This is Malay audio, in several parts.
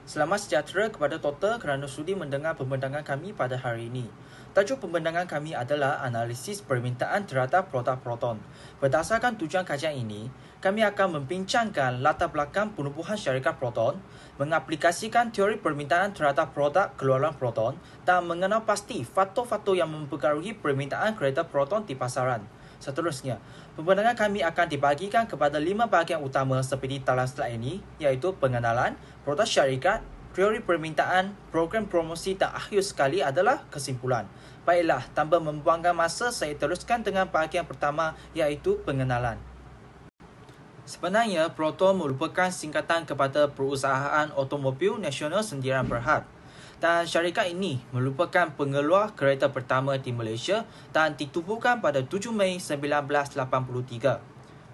Selamat sejahtera kepada total kerana sudi mendengar pembentangan kami pada hari ini. Tajuk pembentangan kami adalah analisis permintaan terhadap produk Proton. Berdasarkan tujuan kajian ini, kami akan membincangkan latar belakang penubuhan syarikat Proton, mengaplikasikan teori permintaan terhadap produk keluaran Proton dan mengenal pasti faktor-faktor yang mempengaruhi permintaan kereta Proton di pasaran. Seterusnya, pembentangan kami akan dibahagikan kepada 5 bahagian utama seperti dalam slide ini, iaitu pengenalan, produk syarikat, teori permintaan, program promosi dan akhir sekali adalah kesimpulan. Baiklah, tanpa membuangkan masa, saya teruskan dengan bahagian pertama iaitu pengenalan. Sebenarnya, Proton merupakan singkatan kepada Perusahaan Automobil Nasional Sendirian Berhad. Dan syarikat ini merupakan pengeluar kereta pertama di Malaysia dan ditubuhkan pada 7 Mei 1983.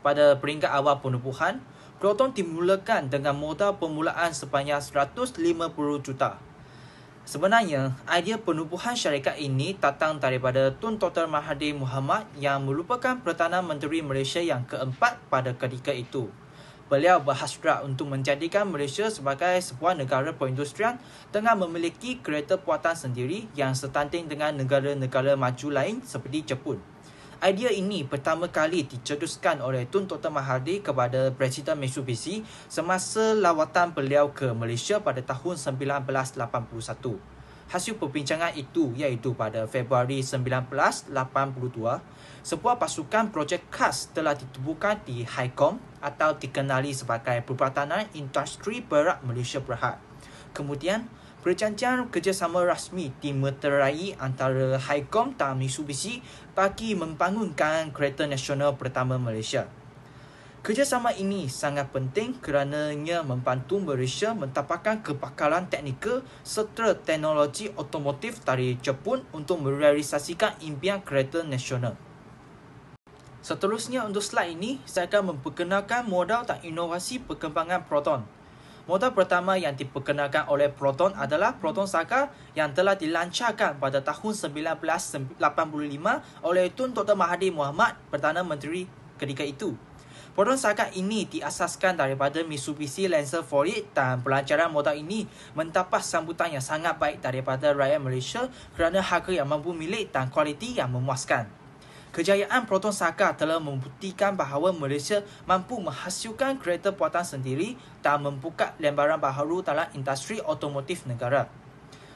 Pada peringkat awal penubuhan, Proton dimulakan dengan modal permulaan sebanyak 150 juta. Sebenarnya, idea penubuhan syarikat ini datang daripada Tun Dr. Mahathir Mohamad yang merupakan Perdana Menteri Malaysia yang keempat pada ketika itu. Beliau berhasrat untuk menjadikan Malaysia sebagai sebuah negara perindustrian dengan memiliki kereta buatan sendiri yang setanding dengan negara-negara maju lain seperti Jepun. Idea ini pertama kali dicetuskan oleh Tun Dr. Mahathir kepada Presiden Mitsubishi semasa lawatan beliau ke Malaysia pada tahun 1981. Hasil perbincangan itu iaitu pada Februari 1982, sebuah pasukan projek khas telah ditubuhkan di HICOM atau dikenali sebagai Perubatanan Industri Berat Malaysia Berhad. Kemudian, perjanjian kerjasama rasmi dimeterai antara HICOM dan Mitsubishi bagi membangunkan kereta nasional pertama Malaysia. Kerjasama ini sangat penting kerananya membantu Malaysia mendapatkan kebakaran teknikal serta teknologi otomotif dari Jepun untuk merealisasikan impian kereta nasional. Seterusnya untuk slide ini, saya akan memperkenalkan modal dan inovasi perkembangan Proton. Modal pertama yang diperkenalkan oleh Proton adalah Proton Saga yang telah dilancarkan pada tahun 1985 oleh Tun Dr. Mahathir Mohamad, Perdana Menteri ketika itu. Proton Saga ini diasaskan daripada Mitsubishi Lancer 4 dan pelancaran modal ini mendapat sambutan yang sangat baik daripada rakyat Malaysia kerana harga yang mampu milik dan kualiti yang memuaskan. Kejayaan Proton Saga telah membuktikan bahawa Malaysia mampu menghasilkan kereta buatan sendiri dan membuka lembaran baharu dalam industri otomotif negara.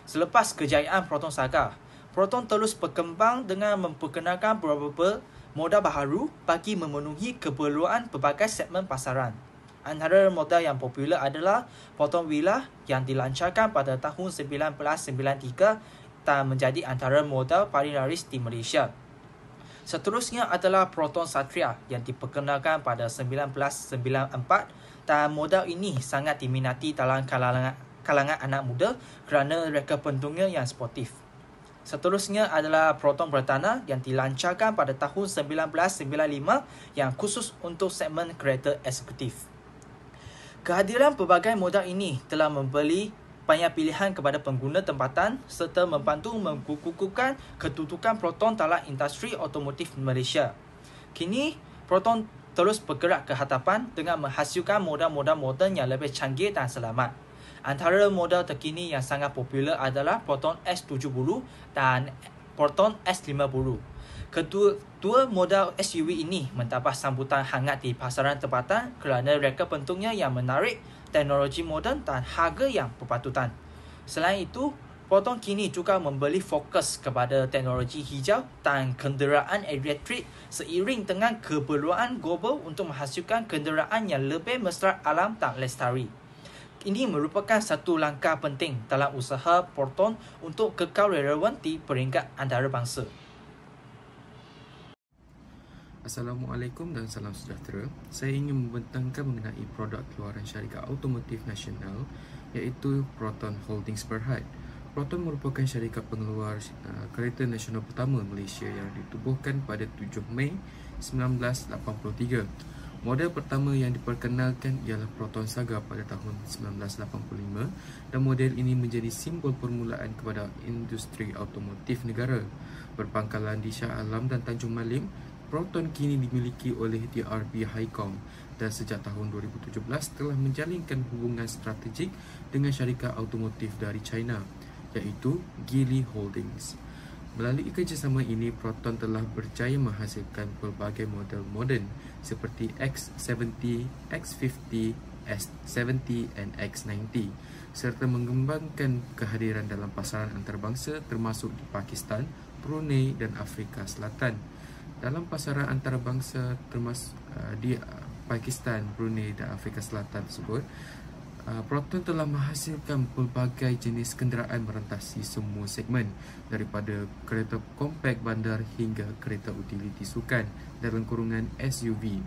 Selepas kejayaan Proton Saga, Proton terus berkembang dengan memperkenalkan beberapa modal baharu bagi memenuhi keperluan pelbagai segmen pasaran. Antara modal yang popular adalah Proton Villa yang dilancarkan pada tahun 1993 dan menjadi antara modal paling laris di Malaysia. Seterusnya adalah Proton Satria yang diperkenalkan pada 1994 dan modal ini sangat diminati dalam kalangan anak muda kerana reka bentuknya yang sportif. Seterusnya adalah Proton Perdana yang dilancarkan pada tahun 1995 yang khusus untuk segmen kereta eksekutif. Kehadiran pelbagai modal ini telah memberi banyak pilihan kepada pengguna tempatan serta membantu mengukuhkan kedudukan Proton dalam industri otomotif Malaysia. Kini, Proton terus bergerak ke hadapan dengan menghasilkan modal-modal moden yang lebih canggih dan selamat. Antara model terkini yang sangat popular adalah Proton S70 dan Proton S50. Kedua model SUV ini mendapat sambutan hangat di pasaran tempatan kerana reka bentuknya yang menarik, teknologi moden dan harga yang berpatutan. Selain itu, Proton kini juga memberi fokus kepada teknologi hijau dan kenderaan elektrik seiring dengan keperluan global untuk menghasilkan kenderaan yang lebih mesra alam dan lestari. Ini merupakan satu langkah penting dalam usaha Proton untuk kekal relevan di peringkat antarabangsa. Assalamualaikum dan salam sejahtera. Saya ingin membentangkan mengenai produk keluaran syarikat automotif nasional iaitu Proton Holdings Berhad. Proton merupakan syarikat pengeluar kereta nasional pertama Malaysia yang ditubuhkan pada 7 Mei 1983. Model pertama yang diperkenalkan ialah Proton Saga pada tahun 1985 dan model ini menjadi simbol permulaan kepada industri automotif negara. Berpangkalan di Shah Alam dan Tanjung Malim, Proton kini dimiliki oleh DRB Highcom dan sejak tahun 2017 telah menjalinkan hubungan strategik dengan syarikat automotif dari China, iaitu Geely Holdings. Melalui kerjasama ini, Proton telah berjaya menghasilkan pelbagai model moden seperti X70, X50, S70 dan X90 serta mengembangkan kehadiran dalam pasaran antarabangsa termasuk di Pakistan, Brunei dan Afrika Selatan. Dalam pasaran antarabangsa termasuk di Pakistan, Brunei dan Afrika Selatan tersebut, Proton telah menghasilkan pelbagai jenis kenderaan merentasi semua segmen daripada kereta kompak bandar hingga kereta utiliti sukan dalam kurungan SUV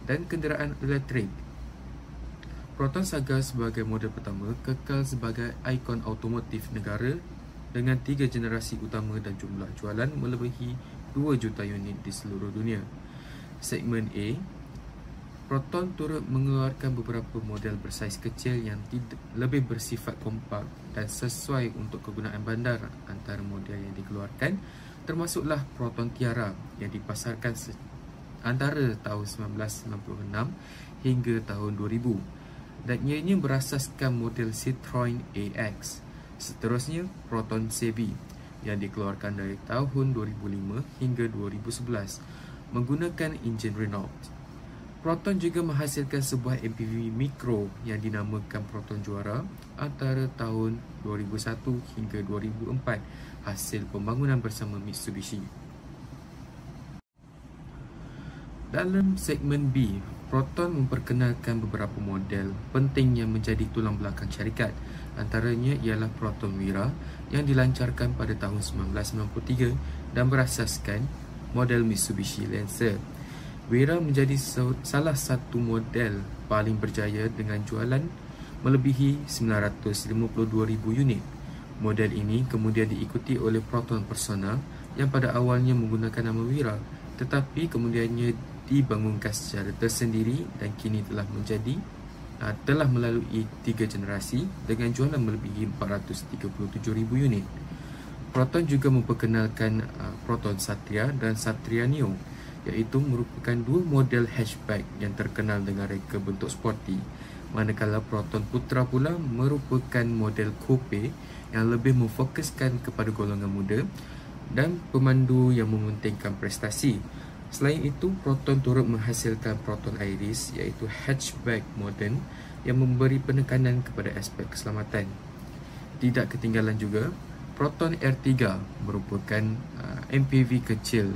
dan kenderaan elektrik. Proton Saga sebagai model pertama kekal sebagai ikon automotif negara dengan 3 generasi utama dan jumlah jualan melebihi 2 juta unit di seluruh dunia. Segmen A, Proton turut mengeluarkan beberapa model bersaiz kecil yang lebih bersifat kompak dan sesuai untuk kegunaan bandar. Antara model yang dikeluarkan termasuklah Proton Tiara yang dipasarkan antara tahun 1996 hingga tahun 2000 dan ianya berasaskan model Citroen AX. Seterusnya, Proton Savvy yang dikeluarkan dari tahun 2005 hingga 2011 menggunakan enjin Renault. Proton juga menghasilkan sebuah MPV mikro yang dinamakan Proton Juara antara tahun 2001 hingga 2004 hasil pembangunan bersama Mitsubishi. Dalam segmen B, Proton memperkenalkan beberapa model penting yang menjadi tulang belakang syarikat. Antaranya ialah Proton Wira yang dilancarkan pada tahun 1993 dan berasaskan model Mitsubishi Lancer. Wira menjadi salah satu model paling berjaya dengan jualan melebihi 952,000 unit. Model ini kemudian diikuti oleh Proton Persona yang pada awalnya menggunakan nama Wira tetapi kemudiannya dibangunkan secara tersendiri dan kini telah melalui 3 generasi dengan jualan melebihi 437,000 unit. Proton juga memperkenalkan Proton Satria dan Satria Neo, iaitu merupakan 2 model hatchback yang terkenal dengan reka bentuk sporty, manakala Proton Putra pula merupakan model coupe yang lebih memfokuskan kepada golongan muda dan pemandu yang mementingkan prestasi. Selain itu, Proton turut menghasilkan Proton Iris iaitu hatchback moden yang memberi penekanan kepada aspek keselamatan. Tidak ketinggalan juga, Proton R3 merupakan MPV kecil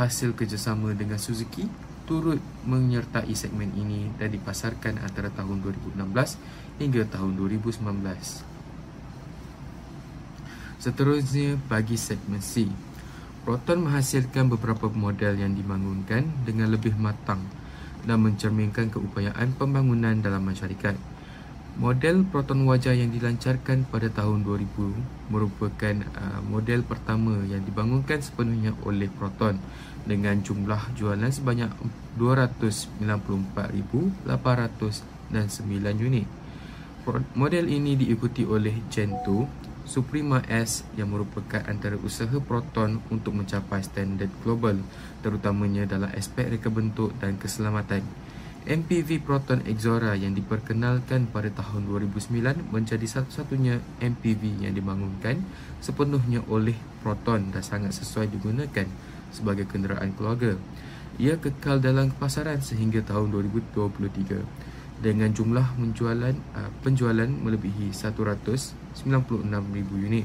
hasil kerjasama dengan Suzuki turut menyertai segmen ini dan dipasarkan antara tahun 2016 hingga tahun 2019. Seterusnya bagi segmen C, Proton menghasilkan beberapa model yang dibangunkan dengan lebih matang dan mencerminkan keupayaan pembangunan dalam masyarakat. Model Proton Wajah yang dilancarkan pada tahun 2000 merupakan model pertama yang dibangunkan sepenuhnya oleh Proton dengan jumlah jualan sebanyak 294,809 unit. Model ini diikuti oleh Gen 2 Suprema S yang merupakan antara usaha Proton untuk mencapai standard global, terutamanya dalam aspek reka bentuk dan keselamatan. MPV Proton Exora yang diperkenalkan pada tahun 2009 menjadi satu-satunya MPV yang dibangunkan sepenuhnya oleh Proton dan sangat sesuai digunakan sebagai kenderaan keluarga. Ia kekal dalam pasaran sehingga tahun 2023 dengan jumlah penjualan melebihi 196,000 unit.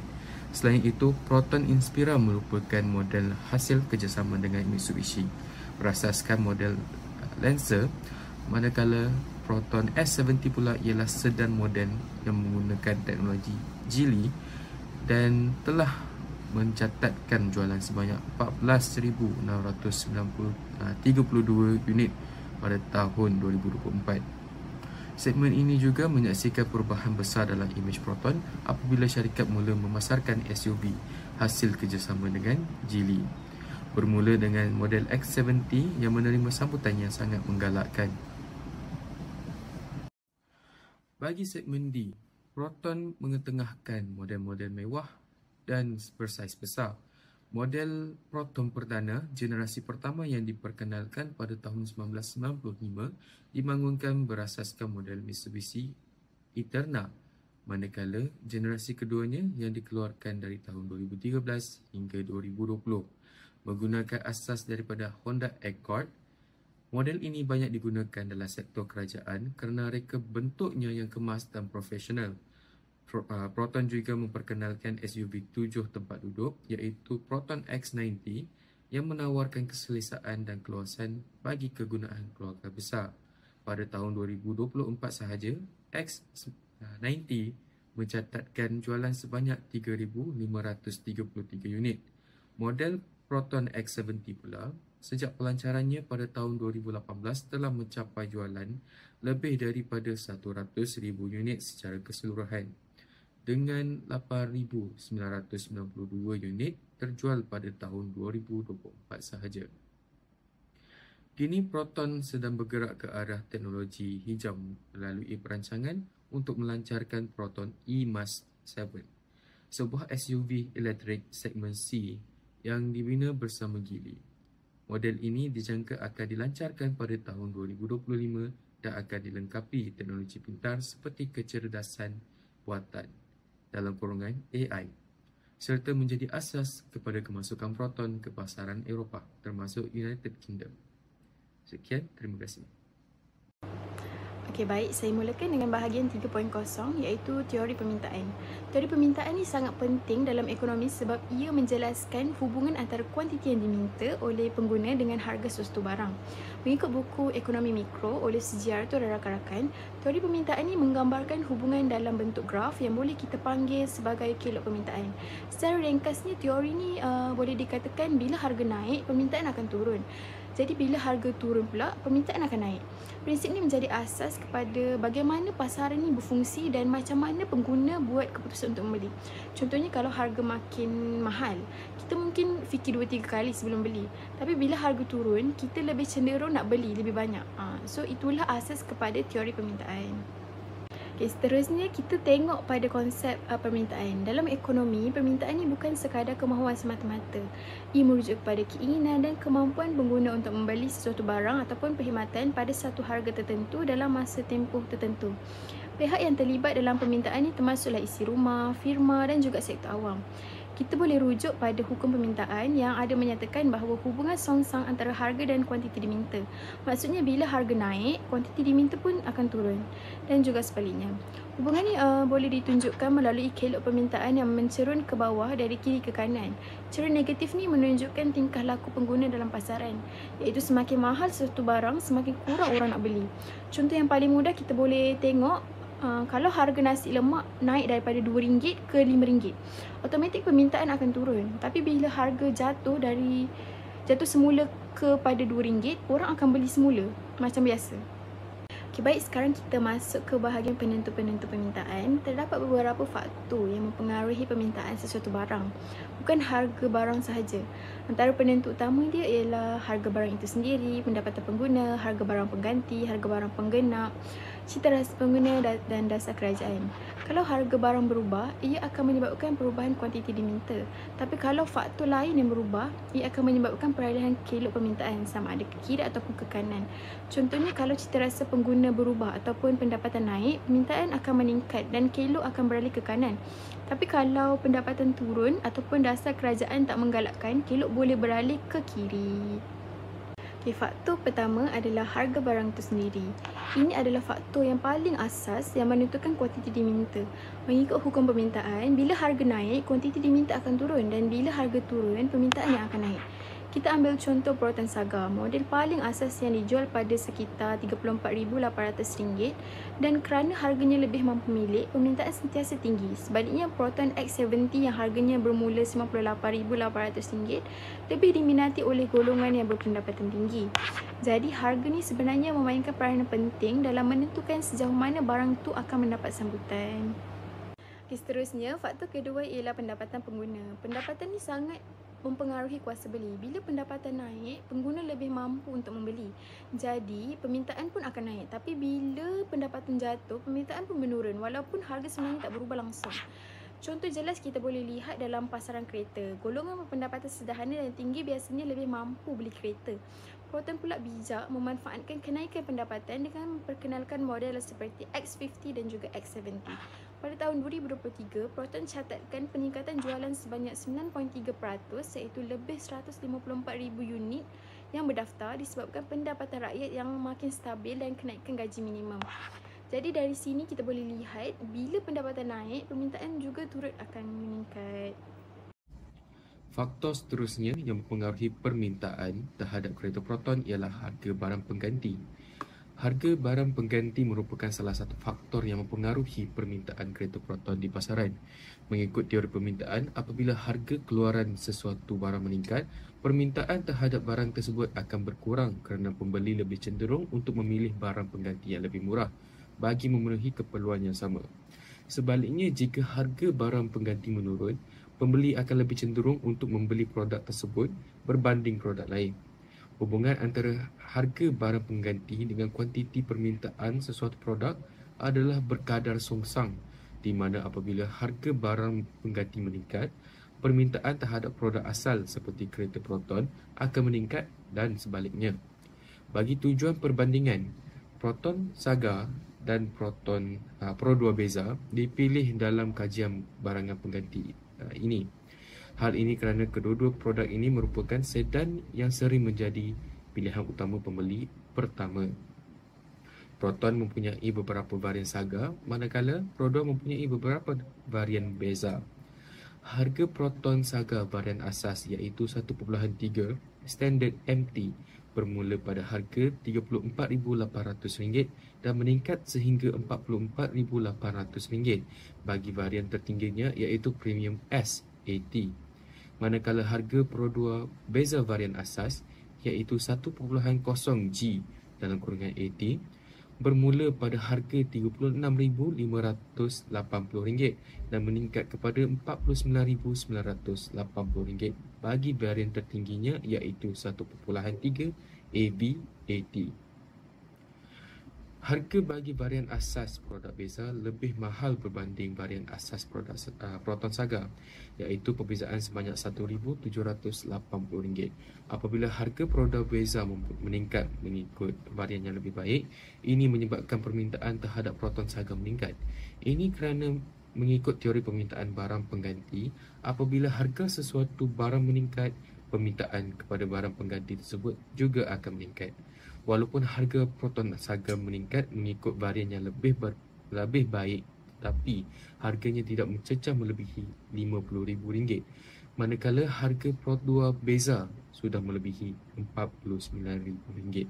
Selain itu, Proton Inspira merupakan model hasil kerjasama dengan Mitsubishi berasaskan model Lancer, manakala Proton S70 pula ialah sedan moden yang menggunakan teknologi Geely dan telah mencatatkan jualan sebanyak 14,632 unit pada tahun 2024. Segmen ini juga menyaksikan perubahan besar dalam imej Proton apabila syarikat mula memasarkan SUV hasil kerjasama dengan Geely. Bermula dengan model X70 yang menerima sambutan yang sangat menggalakkan. Bagi segmen D, Proton mengetengahkan model-model mewah dan bersaiz besar. Model Proton perdana, generasi pertama yang diperkenalkan pada tahun 1995, dibangunkan berasaskan model Mitsubishi Eterna, manakala generasi keduanya yang dikeluarkan dari tahun 2013 hingga 2020 menggunakan asas daripada Honda Accord. Model ini banyak digunakan dalam sektor kerajaan kerana reka bentuknya yang kemas dan profesional. Proton juga memperkenalkan SUV 7 tempat duduk iaitu Proton X90 yang menawarkan keselesaan dan keluasan bagi kegunaan keluarga besar. Pada tahun 2024 sahaja, X90 mencatatkan jualan sebanyak 3,533 unit. Model Proton X70 pula, sejak pelancarannya pada tahun 2018 telah mencapai jualan lebih daripada 100,000 unit secara keseluruhan, dengan 8,992 unit terjual pada tahun 2024 sahaja. Kini Proton sedang bergerak ke arah teknologi hijau melalui perancangan untuk melancarkan Proton E-Mass 7, sebuah SUV elektrik segmen C yang dibina bersama Geely. Model ini dijangka akan dilancarkan pada tahun 2025 dan akan dilengkapi teknologi pintar seperti kecerdasan buatan dalam kurungan AI, serta menjadi asas kepada kemasukan Proton ke pasaran Eropah termasuk United Kingdom. Sekian, terima kasih. Okey, baik, saya mulakan dengan bahagian 3.0 iaitu teori permintaan. Teori permintaan ni sangat penting dalam ekonomi sebab ia menjelaskan hubungan antara kuantiti yang diminta oleh pengguna dengan harga sesuatu barang. Mengikut buku Ekonomi Mikro oleh Sugiarto dan rakan-rakan, teori permintaan ni menggambarkan hubungan dalam bentuk graf yang boleh kita panggil sebagai kelok permintaan. Secara ringkasnya, teori ni boleh dikatakan bila harga naik, permintaan akan turun. Jadi bila harga turun pula, permintaan akan naik. Prinsip ni menjadi asas kepada bagaimana pasaran ni berfungsi dan macam mana pengguna buat keputusan untuk membeli. Contohnya kalau harga makin mahal, kita mungkin fikir 2-3 kali sebelum beli. Tapi bila harga turun, kita lebih cenderung nak beli lebih banyak. So itulah asas kepada teori permintaan. Okay, seterusnya kita tengok pada konsep permintaan. Dalam ekonomi, permintaan ni bukan sekadar kemahuan semata-mata. Ia merujuk kepada keinginan dan kemampuan pengguna untuk membeli sesuatu barang ataupun perkhidmatan pada satu harga tertentu dalam masa tempoh tertentu. Pihak yang terlibat dalam permintaan ni termasuklah isi rumah, firma dan juga sektor awam. Kita boleh rujuk pada hukum permintaan yang ada menyatakan bahawa hubungan songsang antara harga dan kuantiti diminta. Maksudnya bila harga naik, kuantiti diminta pun akan turun dan juga sebaliknya. Hubungan ni boleh ditunjukkan melalui kelok permintaan yang mencerun ke bawah dari kiri ke kanan. Cerun negatif ni menunjukkan tingkah laku pengguna dalam pasaran, iaitu semakin mahal sesuatu barang, semakin kurang orang nak beli. Contoh yang paling mudah kita boleh tengok, kalau harga nasi lemak naik daripada RM2 ke RM5, automatik permintaan akan turun. Tapi bila harga jatuh semula kepada RM2, orang akan beli semula macam biasa. Okay, baik, sekarang kita masuk ke bahagian penentu-penentu permintaan. Terdapat beberapa faktor yang mempengaruhi permintaan sesuatu barang, bukan harga barang sahaja. Antara penentu utama dia ialah harga barang itu sendiri, pendapatan pengguna, harga barang pengganti, harga barang penggenap, cita rasa pengguna dan dasar kerajaan. Kalau harga barang berubah, ia akan menyebabkan perubahan kuantiti diminta. Tapi kalau faktor lain yang berubah, ia akan menyebabkan peralihan kelok permintaan sama ada ke kiri ataupun ke kanan. Contohnya kalau cita rasa pengguna berubah ataupun pendapatan naik, permintaan akan meningkat dan kelok akan beralih ke kanan. Tapi kalau pendapatan turun ataupun dasar kerajaan tak menggalakkan, kelok boleh beralih ke kiri. Okay, faktor pertama adalah harga barang itu sendiri. Ini adalah faktor yang paling asas yang menentukan kuantiti diminta. Mengikut hukum permintaan, bila harga naik, kuantiti diminta akan turun dan bila harga turun, permintaan yang akan naik. Kita ambil contoh Proton Saga, model paling asas yang dijual pada sekitar RM34,800 dan kerana harganya lebih mampu milik, permintaan sentiasa tinggi. Sebaliknya Proton X70 yang harganya bermula RM58,800 lebih diminati oleh golongan yang berpendapatan tinggi. Jadi harga ni sebenarnya memainkan peranan penting dalam menentukan sejauh mana barang tu akan mendapat sambutan. Okay, seterusnya, faktor kedua ialah pendapatan pengguna. Pendapatan ni sangat mempengaruhi kuasa beli. Bila pendapatan naik, pengguna lebih mampu untuk membeli. Jadi, permintaan pun akan naik. Tapi bila pendapatan jatuh, permintaan pun menurun walaupun harga sebenarnya tak berubah langsung. Contoh jelas kita boleh lihat dalam pasaran kereta. Golongan berpendapatan sederhana dan tinggi biasanya lebih mampu beli kereta. Proton pula bijak memanfaatkan kenaikan pendapatan dengan memperkenalkan model seperti X50 dan juga X70. Pada tahun 2023, Proton catatkan peningkatan jualan sebanyak 9.3% iaitu lebih 154,000 unit yang berdaftar disebabkan pendapatan rakyat yang makin stabil dan kenaikan gaji minimum. Jadi dari sini kita boleh lihat bila pendapatan naik, permintaan juga turut akan meningkat. Faktor seterusnya yang mempengaruhi permintaan terhadap kereta Proton ialah harga barang pengganti. Harga barang pengganti merupakan salah satu faktor yang mempengaruhi permintaan kereta Proton di pasaran. Mengikut teori permintaan, apabila harga keluaran sesuatu barang meningkat, permintaan terhadap barang tersebut akan berkurang kerana pembeli lebih cenderung untuk memilih barang pengganti yang lebih murah bagi memenuhi keperluan yang sama. Sebaliknya, jika harga barang pengganti menurun, pembeli akan lebih cenderung untuk membeli produk tersebut berbanding produk lain. Hubungan antara harga barang pengganti dengan kuantiti permintaan sesuatu produk adalah berkadar songsang, di mana apabila harga barang pengganti meningkat, permintaan terhadap produk asal seperti kereta Proton akan meningkat dan sebaliknya. Bagi tujuan perbandingan, Proton Saga dan Proton Pro 2 Beza dipilih dalam kajian barangan pengganti ini. Hal ini kerana kedua-dua produk ini merupakan sedan yang sering menjadi pilihan utama pembeli pertama. Proton mempunyai beberapa varian Saga, manakala Pro 2 mempunyai beberapa varian Beza. Harga Proton Saga varian asas iaitu 1.3 Standard MT bermula pada harga RM34,800 dan meningkat sehingga RM44,800 bagi varian tertingginya iaitu Premium S AT. Manakala harga Pro 2 Beza varian asas iaitu 1.0G dalam kurungan AT bermula pada harga RM36,580 dan meningkat kepada RM49,980 bagi varian tertingginya iaitu 1.3 AB-AT. Harga bagi varian asas produk Beza lebih mahal berbanding varian asas produk Proton Saga iaitu perbezaan sebanyak RM1,780. Apabila harga produk Beza meningkat mengikut varian yang lebih baik, ini menyebabkan permintaan terhadap Proton Saga meningkat. Ini kerana mengikut teori permintaan barang pengganti, apabila harga sesuatu barang meningkat, permintaan kepada barang pengganti tersebut juga akan meningkat. Walaupun harga Proton Saga meningkat mengikut varian yang lebih baik, tapi harganya tidak mencecah melebihi RM50,000, manakala harga Pro 2 Beza sudah melebihi RM49,000.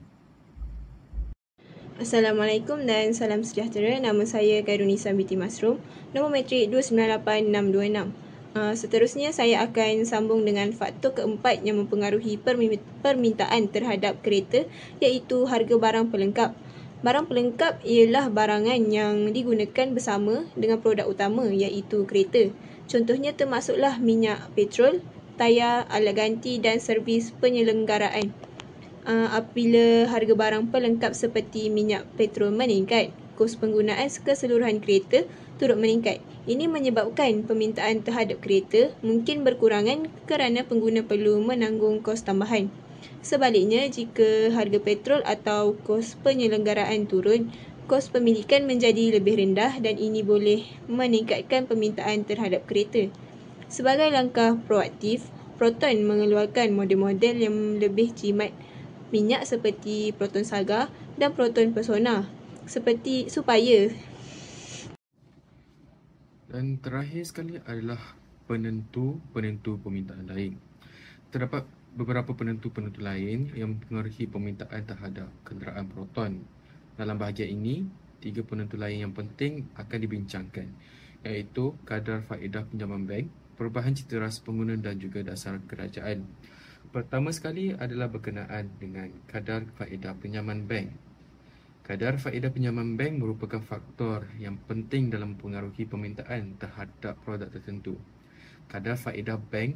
Assalamualaikum dan salam sejahtera. Nama saya Khairunisa binti Masrum. Nombor matrik 298626. Seterusnya saya akan sambung dengan faktor keempat yang mempengaruhi permintaan terhadap kereta iaitu harga barang pelengkap. Barang pelengkap ialah barangan yang digunakan bersama dengan produk utama iaitu kereta. Contohnya termasuklah minyak petrol, tayar, alat ganti dan servis penyelenggaraan. Apabila harga barang pelengkap seperti minyak petrol meningkat, kos penggunaan keseluruhan kereta turut meningkat. Ini menyebabkan permintaan terhadap kereta mungkin berkurangan kerana pengguna perlu menanggung kos tambahan. Sebaliknya, jika harga petrol atau kos penyelenggaraan turun, kos pemilikan menjadi lebih rendah dan ini boleh meningkatkan permintaan terhadap kereta. Sebagai langkah proaktif, Proton mengeluarkan model-model yang lebih jimat minyak seperti Proton Saga dan Proton Persona supaya. Dan terakhir sekali adalah penentu permintaan lain. Terdapat beberapa penentu lain yang mempengaruhi permintaan terhadap kenderaan Proton. Dalam bahagian ini, 3 penentu lain yang penting akan dibincangkan, iaitu kadar faedah pinjaman bank, perubahan cita rasa pengguna dan juga dasar kerajaan. Pertama sekali adalah berkenaan dengan kadar faedah pinjaman bank. Kadar faedah pinjaman bank merupakan faktor yang penting dalam mempengaruhi permintaan terhadap produk tertentu. Kadar faedah bank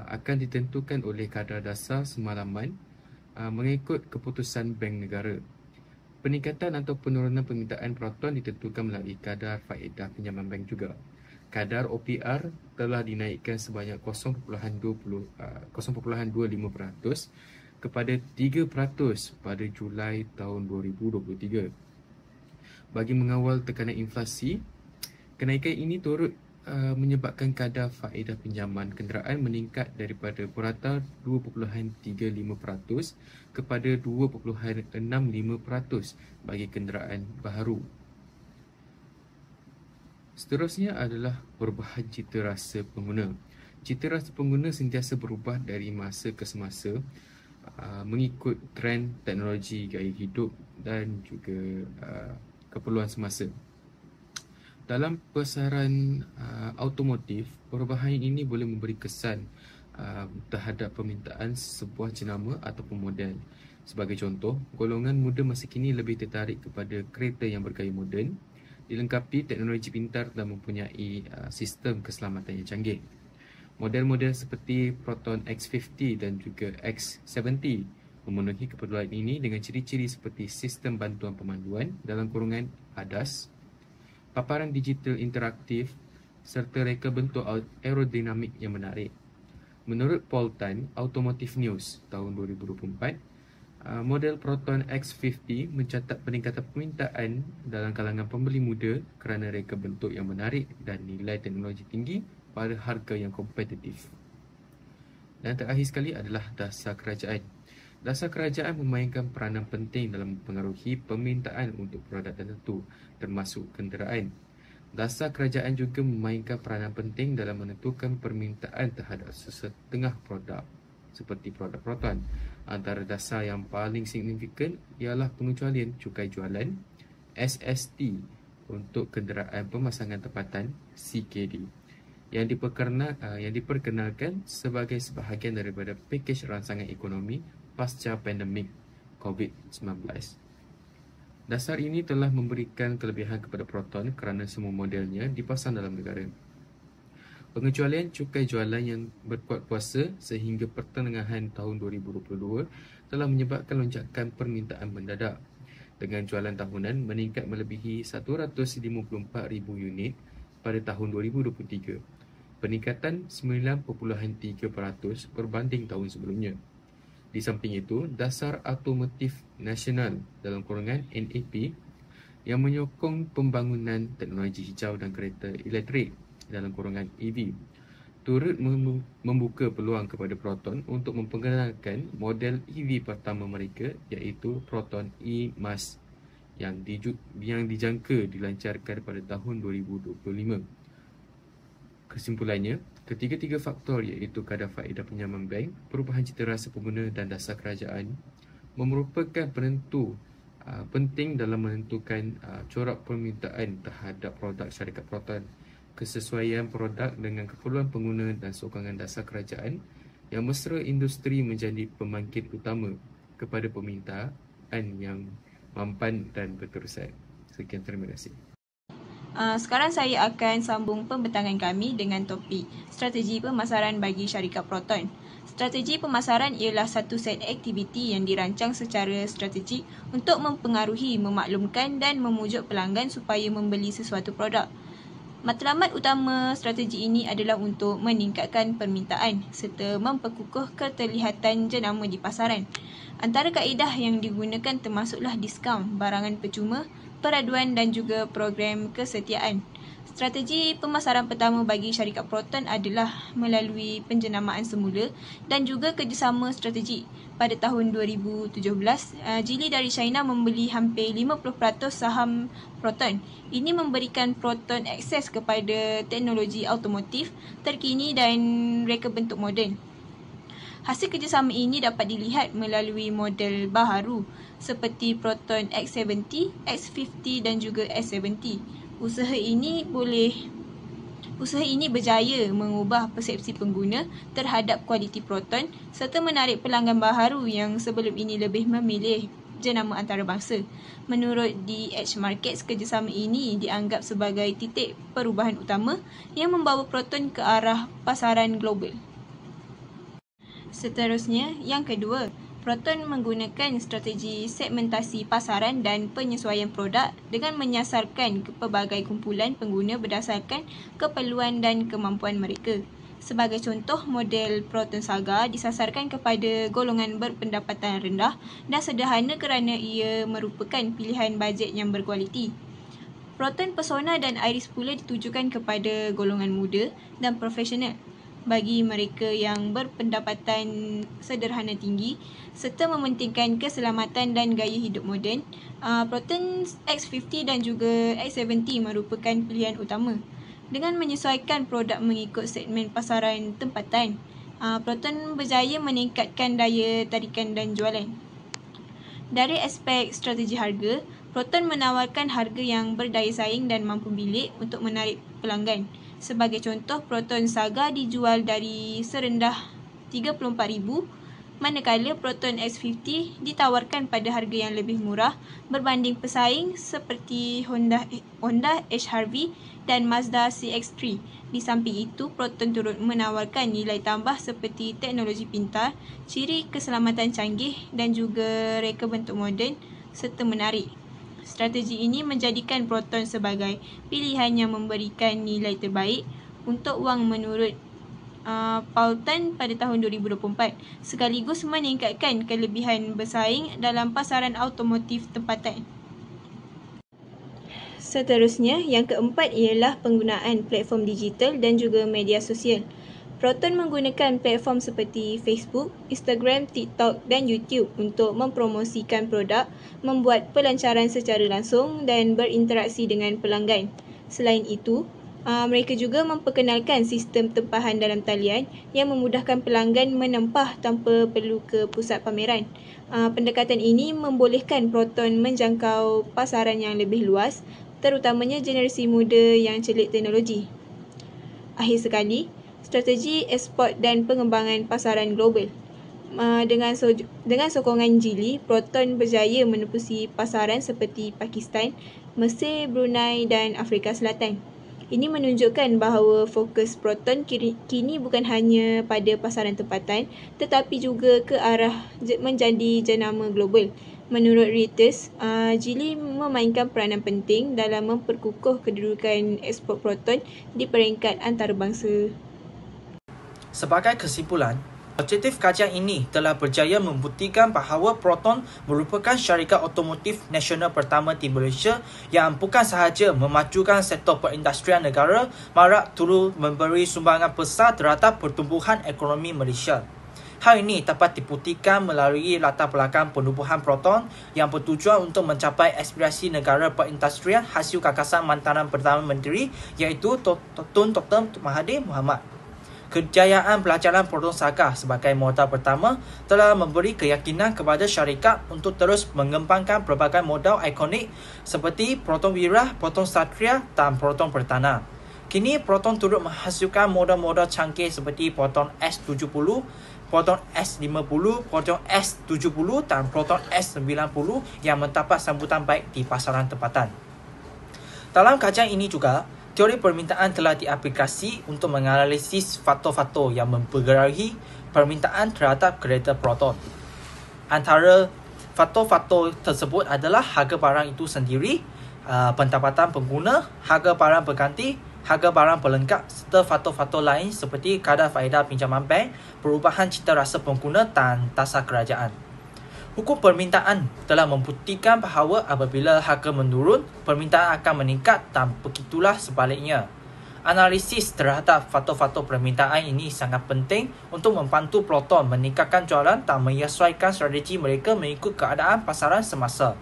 akan ditentukan oleh kadar dasar semalaman mengikut keputusan Bank Negara. Peningkatan atau penurunan permintaan Proton ditentukan melalui kadar faedah pinjaman bank juga. kadar OPR telah dinaikkan sebanyak 0.25% kepada 3% pada Julai tahun 2023. Bagi mengawal tekanan inflasi, kenaikan ini turut menyebabkan kadar faedah pinjaman kenderaan meningkat daripada purata 2.35% kepada 2.65% bagi kenderaan baharu. Seterusnya adalah perubahan cita rasa pengguna. Cita rasa pengguna sentiasa berubah dari masa ke semasa mengikut trend teknologi gaya hidup dan juga keperluan semasa. Dalam pasaran automotif, perubahan ini boleh memberi kesan terhadap permintaan sebuah jenama ataupun model. Sebagai contoh, golongan muda masa kini lebih tertarik kepada kereta yang bergaya moden, dilengkapi teknologi pintar dan mempunyai sistem keselamatan yang canggih. Model-model seperti Proton X50 dan juga X70 memenuhi keperluan ini dengan ciri-ciri seperti sistem bantuan pemanduan dalam kurungan ADAS, paparan digital interaktif serta reka bentuk aerodinamik yang menarik. Menurut Paul Tan, Automotive News tahun 2024, model Proton X50 mencatat peningkatan permintaan dalam kalangan pembeli muda kerana reka bentuk yang menarik dan nilai teknologi tinggi pada harga yang kompetitif. Dan terakhir sekali adalah dasar kerajaan. Dasar kerajaan memainkan peranan penting dalam mempengaruhi permintaan untuk produk tertentu, termasuk kenderaan. Dasar kerajaan juga memainkan peranan penting dalam menentukan permintaan terhadap sesetengah produk, seperti produk Proton. Antara dasar yang paling signifikan ialah pengecualian cukai jualan SST untuk kenderaan pemasangan tempatan CKD yang diperkenalkan sebagai sebahagian daripada pakej rangsangan ekonomi pasca pandemik COVID-19. Dasar ini telah memberikan kelebihan kepada Proton kerana semua modelnya dipasang dalam negara. Pengecualian cukai jualan yang berkuat kuasa sehingga pertengahan tahun 2022 telah menyebabkan lonjakan permintaan mendadak, dengan jualan tahunan meningkat melebihi 154,000 unit pada tahun 2023, peningkatan 9.3% berbanding tahun sebelumnya. Di samping itu, Dasar Automotif Nasional dalam kurungan NAP yang menyokong pembangunan teknologi hijau dan kereta elektrik dalam kurungan EV turut membuka peluang kepada Proton untuk memperkenalkan model EV pertama mereka, iaitu Proton E-Mass yang dijangka dilancarkan pada tahun 2025. Kesimpulannya, ketiga-tiga faktor iaitu kadar faedah pinjaman bank, perubahan cita rasa pengguna dan dasar kerajaan merupakan penentu penting dalam menentukan corak permintaan terhadap produk syarikat Proton. Kesesuaian produk dengan keperluan pengguna dan sokongan dasar kerajaan yang mesra industri menjadi pembangkit utama kepada permintaan yang mampan dan berterusan. Sekian, terima kasih. Sekarang saya akan sambung pembentangan kami dengan topik strategi pemasaran bagi syarikat Proton. Strategi pemasaran ialah satu set aktiviti yang dirancang secara strategik untuk mempengaruhi, memaklumkan dan memujuk pelanggan supaya membeli sesuatu produk. Matlamat utama strategi ini adalah untuk meningkatkan permintaan serta memperkukuh keterlihatan jenama di pasaran. Antara kaedah yang digunakan termasuklah diskaun, barangan percuma, peraduan dan juga program kesetiaan. Strategi pemasaran pertama bagi syarikat Proton adalah melalui penjenamaan semula dan juga kerjasama strategi. Pada tahun 2017, Geely dari China membeli hampir 50% saham Proton. Ini memberikan Proton akses kepada teknologi automotif terkini dan reka bentuk moden. Hasil kerjasama ini dapat dilihat melalui model baharu seperti Proton X70, X50 dan juga S70. Usaha ini berjaya mengubah persepsi pengguna terhadap kualiti Proton serta menarik pelanggan baharu yang sebelum ini lebih memilih jenama antarabangsa. Menurut DH Markets, kerjasama ini dianggap sebagai titik perubahan utama yang membawa Proton ke arah pasaran global. Seterusnya, yang kedua, Proton menggunakan strategi segmentasi pasaran dan penyesuaian produk dengan menyasarkan pelbagai kumpulan pengguna berdasarkan keperluan dan kemampuan mereka. Sebagai contoh, model Proton Saga disasarkan kepada golongan berpendapatan rendah dan sederhana kerana ia merupakan pilihan bajet yang berkualiti. Proton Persona dan Iris pula ditujukan kepada golongan muda dan profesional bagi mereka yang berpendapatan sederhana tinggi serta mementingkan keselamatan dan gaya hidup moden. Proton X50 dan juga X70 merupakan pilihan utama. Dengan menyesuaikan produk mengikut segmen pasaran tempatan, Proton berjaya meningkatkan daya tarikan dan jualan. Dari aspek strategi harga, Proton menawarkan harga yang berdaya saing dan mampu bilik untuk menarik pelanggan. Sebagai contoh, Proton Saga dijual dari serendah RM34,000, manakala Proton X50 ditawarkan pada harga yang lebih murah berbanding pesaing seperti Honda HR-V dan Mazda CX-3. Di samping itu, Proton turut menawarkan nilai tambah seperti teknologi pintar, ciri keselamatan canggih dan juga reka bentuk moden serta menarik. Strategi ini menjadikan Proton sebagai pilihan yang memberikan nilai terbaik untuk wang menurut Paulton pada tahun 2024, sekaligus meningkatkan kelebihan bersaing dalam pasaran automotif tempatan. Seterusnya, yang keempat ialah penggunaan platform digital dan juga media sosial. Proton menggunakan platform seperti Facebook, Instagram, TikTok dan YouTube untuk mempromosikan produk, membuat pelancaran secara langsung dan berinteraksi dengan pelanggan. Selain itu, mereka juga memperkenalkan sistem tempahan dalam talian yang memudahkan pelanggan menempah tanpa perlu ke pusat pameran. Pendekatan ini membolehkan Proton menjangkau pasaran yang lebih luas, terutamanya generasi muda yang celik teknologi. Akhir sekali, strategi ekspor dan pengembangan pasaran global. Dengan sokongan Geely, Proton berjaya menembusi pasaran seperti Pakistan, Mesir, Brunei dan Afrika Selatan. Ini menunjukkan bahawa fokus Proton kini bukan hanya pada pasaran tempatan tetapi juga ke arah menjadi jenama global. Menurut Reuters, Geely memainkan peranan penting dalam memperkukuh kedudukan ekspor Proton di peringkat antarabangsa. Sebagai kesimpulan, objektif kajian ini telah berjaya membuktikan bahawa Proton merupakan syarikat otomotif nasional pertama di Malaysia yang bukan sahaja memajukan sektor perindustrian negara, marak turut memberi sumbangan besar terhadap pertumbuhan ekonomi Malaysia. Hal ini dapat dibuktikan melalui latar belakang penubuhan Proton yang bertujuan untuk mencapai aspirasi negara perindustrian hasil gagasan mantanan Perdana Menteri iaitu Tun Dr. Mahathir Mohamad. Kejayaan pelajaran Proton Saga sebagai modal pertama telah memberi keyakinan kepada syarikat untuk terus mengembangkan pelbagai modal ikonik seperti Proton Wira, Proton Satria dan Proton Pertana. Kini Proton turut menghasilkan modal-modal canggih seperti Proton S70, Proton S50, Proton S70 dan Proton S90 yang mendapat sambutan baik di pasaran tempatan. Dalam kajian ini juga, teori permintaan telah diaplikasi untuk menganalisis faktor-faktor yang mempengaruhi permintaan terhadap kereta Proton. Antara faktor-faktor tersebut adalah harga barang itu sendiri, pendapatan pengguna, harga barang berganti, harga barang pelengkap serta faktor-faktor lain seperti kadar faedah pinjaman bank, perubahan cita rasa pengguna dan dasar kerajaan. Hukum permintaan telah membuktikan bahawa apabila harga menurun, permintaan akan meningkat dan begitulah sebaliknya. Analisis terhadap faktor-faktor permintaan ini sangat penting untuk membantu Proton meningkatkan jualan dan menyesuaikan strategi mereka mengikut keadaan pasaran semasa.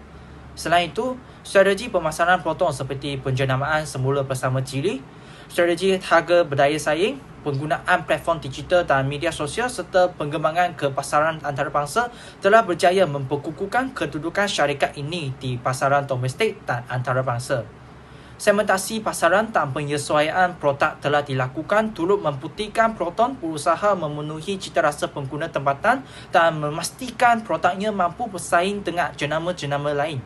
Selain itu, strategi pemasaran Proton seperti penjenamaan semula bersama Geely, strategi harga berdaya saing, penggunaan platform digital dan media sosial serta pengembangan ke pasaran antarabangsa telah berjaya memperkukuhkan kedudukan syarikat ini di pasaran domestik dan antarabangsa. Segmentasi pasaran dan penyesuaian produk telah dilakukan turut membuktikan Proton berusaha memenuhi cita rasa pengguna tempatan dan memastikan produknya mampu bersaing dengan jenama-jenama lain.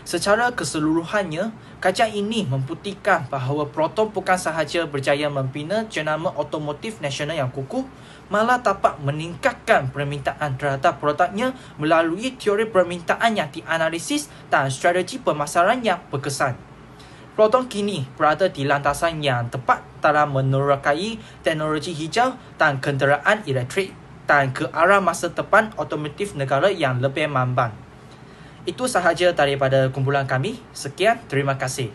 Secara keseluruhannya, Kajian ini membuktikan bahawa Proton bukan sahaja berjaya membina jenama otomotif nasional yang kukuh, malah dapat meningkatkan permintaan terhadap produknya melalui teori permintaan yang dianalisis dan strategi pemasaran yang berkesan. Proton kini berada di landasan yang tepat dalam menerokai teknologi hijau dan kenderaan elektrik dan ke arah masa depan otomotif negara yang lebih mamban. Itu sahaja daripada kumpulan kami. Sekian, terima kasih.